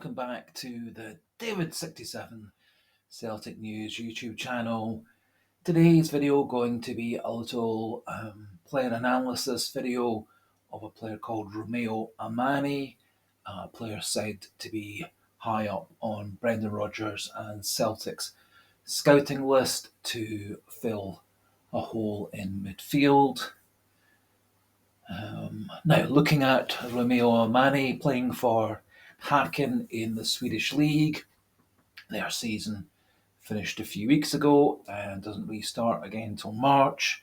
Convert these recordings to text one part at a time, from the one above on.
welcome back to the David67 Celtic News YouTube channel. Today's video going to be a little player analysis video of a player called Romeo Amane, a player said to be high up on Brendan Rodgers and Celtic's scouting list to fill a hole in midfield. Now, looking at Romeo Amane playing for Hacken in the Swedish league, their season finished a few weeks ago and doesn't restart again until March.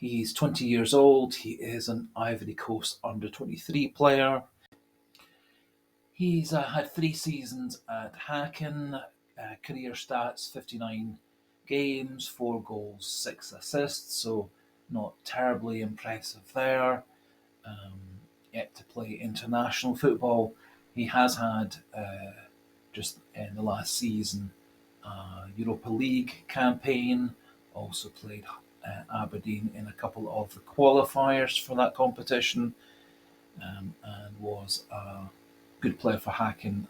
He's 20 years old. He is an Ivory Coast under-23 player. He's had 3 seasons at Hacken, career stats 59 games, 4 goals, 6 assists, so not terribly impressive there. Yet to play international football. He has had, just in the last season, Europa League campaign, also played Aberdeen in a couple of the qualifiers for that competition, and was a good player for Hacken,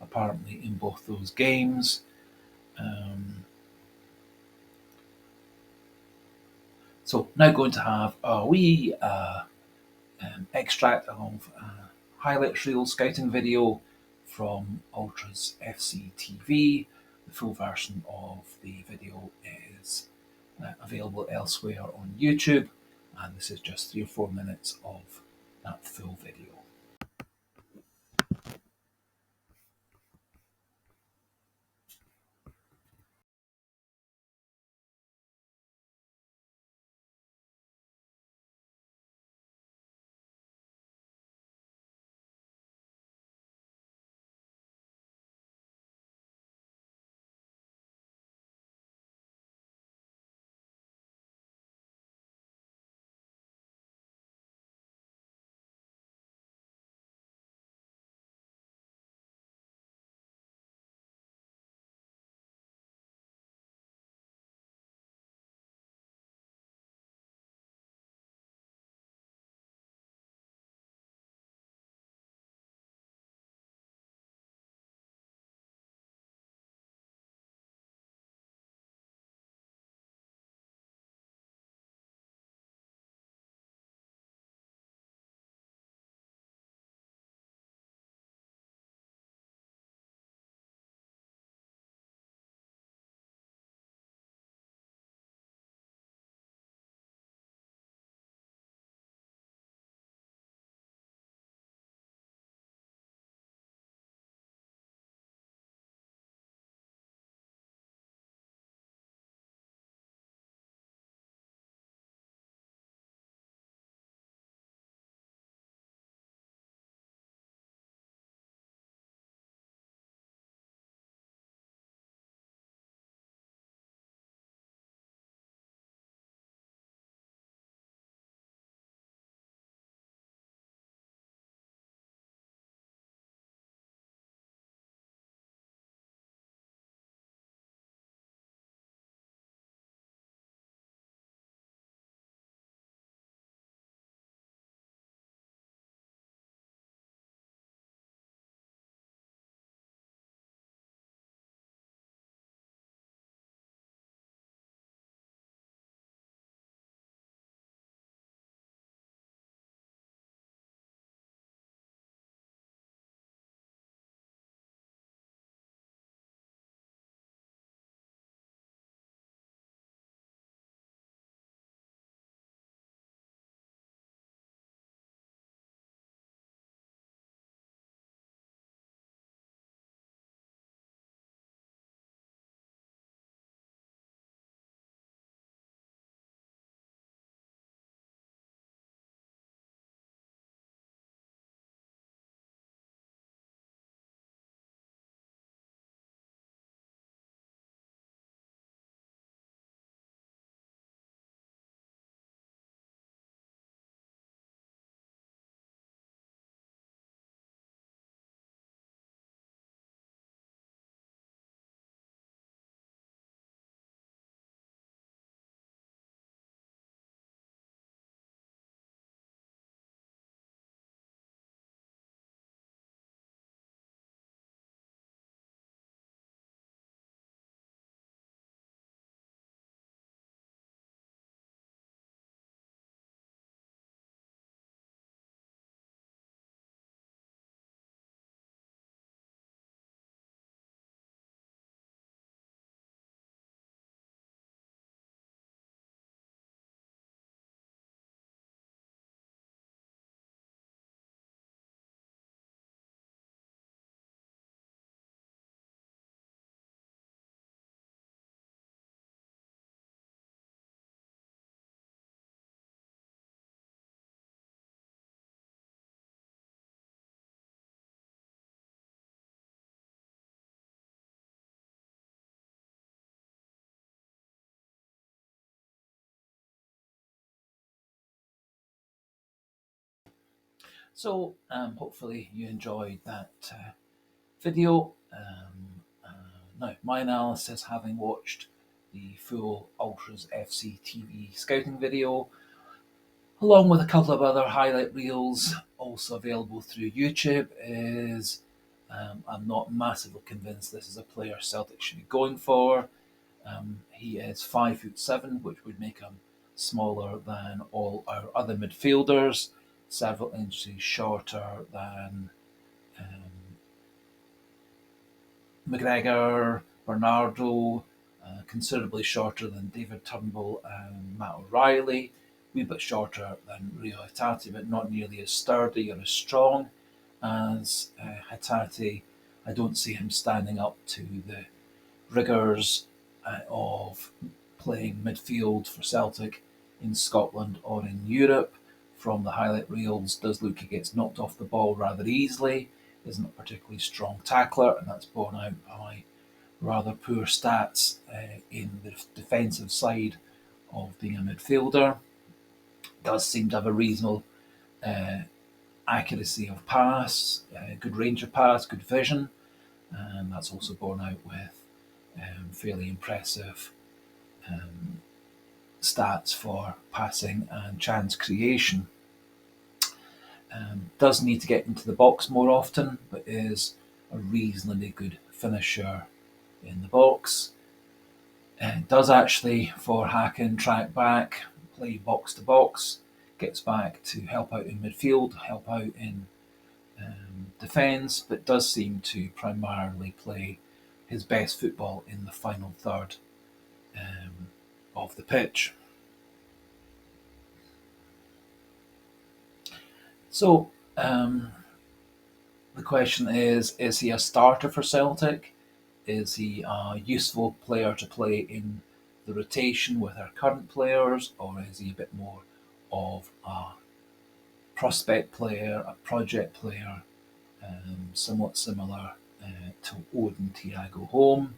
apparently, in both those games. So now going to have a wee extract of a highlights reel scouting video from Ultras FC TV. The full version of the video is available elsewhere on YouTube, and this is just 3 or 4 minutes of that full video. So hopefully you enjoyed that video. Now, my analysis, having watched the full Ultras FC TV scouting video, along with a couple of other highlight reels also available through YouTube, is I'm not massively convinced this is a player Celtic should be going for. He is 5'7", which would make him smaller than all our other midfielders, several inches shorter than um, McGregor, Bernardo, considerably shorter than David Turnbull and Matt O'Reilly, a wee bit shorter than Rio Hatate, but not nearly as sturdy or as strong as Hatate. I don't see him standing up to the rigours of playing midfield for Celtic in Scotland or in Europe. From the highlight reels, does look he gets knocked off the ball rather easily, isn't a particularly strong tackler, and that's borne out by rather poor stats in the defensive side of being a midfielder. Does seem to have a reasonable uh, accuracy of pass, good range of pass, good vision, and that's also borne out with fairly impressive um, stats for passing and chance creation. Does need to get into the box more often, but is a reasonably good finisher in the box. Does actually, for Hacken, track back, play box to box, gets back to help out in midfield, help out in defence, but does seem to primarily play his best football in the final third of the pitch. So the question is he a starter for Celtic? Is he a useful player to play in the rotation with our current players, or is he a bit more of a prospect player, a project player, somewhat similar to Odin Thiago Home?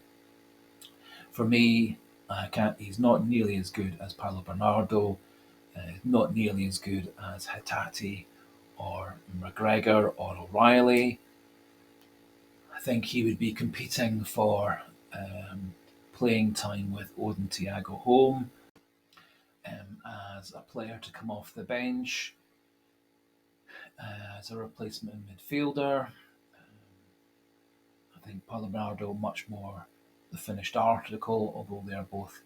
For me, he's not nearly as good as Paulo Bernardo, not nearly as good as Hatate or McGregor or O'Reilly. I think he would be competing for playing time with Odin Thiago Home as a player to come off the bench, as a replacement midfielder. I think Paulo Bernardo much more the finished article, although they're both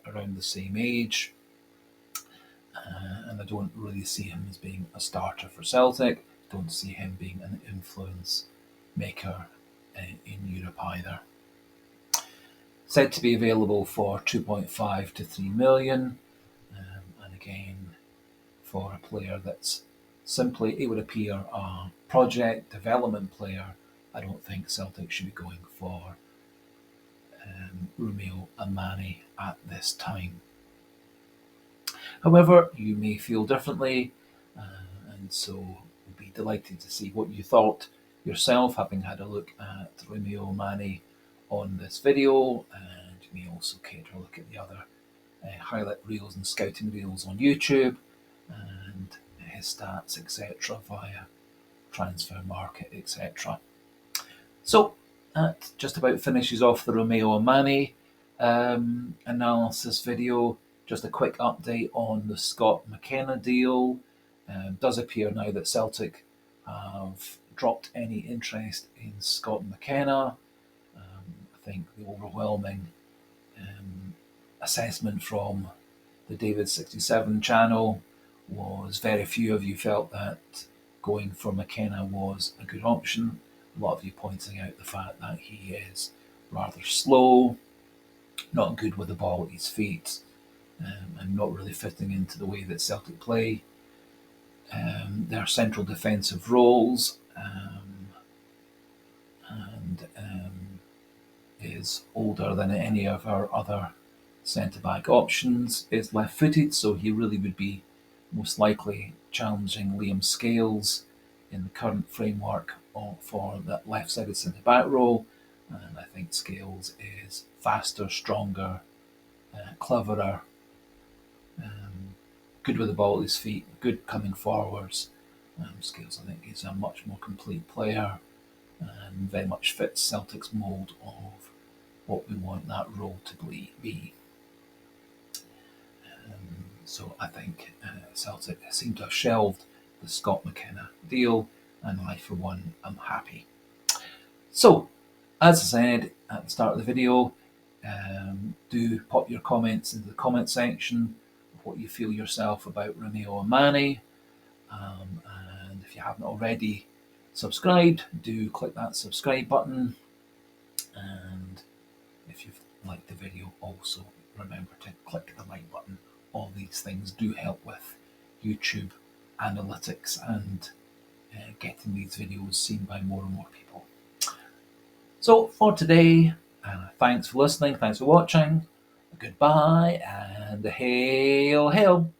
around the same age. And I don't really see him as being a starter for Celtic. Don't see him being an influence maker in Europe either. Said to be available for 2.5 to 3 million, and again, for a player that's simply, it would appear, a project development player. I don't think Celtic should be going for Romeo Amane at this time. However, you may feel differently, and so we'll be delighted to see what you thought yourself, having had a look at Romeo Amane on this video, and you may also care to look at the other highlight reels and scouting reels on YouTube, and his stats, etc., via transfer market, etc. So that just about finishes off the Romeo Amane analysis video. Just a quick update on the Scott McKenna deal. Does appear now that Celtic have dropped any interest in Scott McKenna. I think the overwhelming assessment from the David 67 channel was very few of you felt that going for McKenna was a good option. A lot of you pointing out the fact that he is rather slow, not good with the ball at his feet, and not really fitting into the way that Celtic play. Their central defensive roles, and is older than any of our other centre-back options, is left-footed, so he really would be most likely challenging Liam Scales in the current framework for that left-sided centre-back role. And I think Scales is faster, stronger, cleverer, good with the ball at his feet, good coming forwards, Scales, I think he's a much more complete player and very much fits Celtic's mould of what we want that role to be. So I think Celtic seem to have shelved the Scott McKenna deal, and I, for one, am happy. So, as I said at the start of the video, do pop your comments into the comment section of what you feel yourself about Romeo Amane. And if you haven't already subscribed, do click that subscribe button. And if you've liked the video, also remember to click the like button. All these things do help with YouTube analytics and getting these videos seen by more and more people. So for today, thanks for listening, thanks for watching, goodbye, and hail, hail.